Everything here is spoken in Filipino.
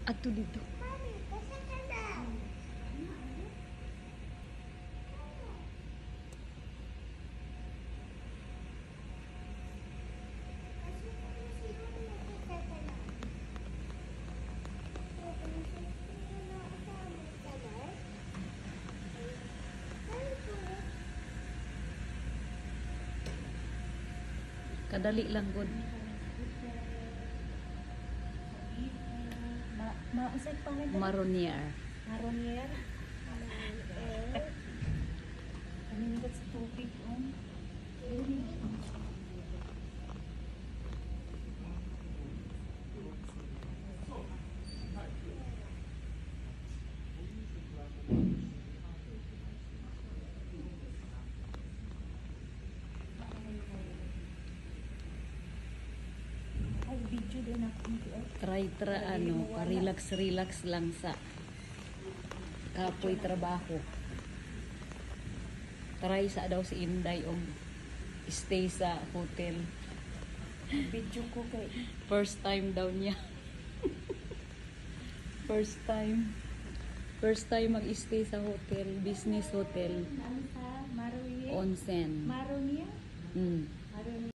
Ato dito. Kadali lang gud. Mausay pa rin. Maronier. Maronier. Kanindot sa tubig. Ay, video din ako. Try ano, relax lang sa kapoy trabaho. Try sa daw si Inday stay sa hotel. Video ko kay First time daw niya. First time. First time mag-stay sa hotel, business hotel, ano sa Maronier? onsen. Maronier? Mm.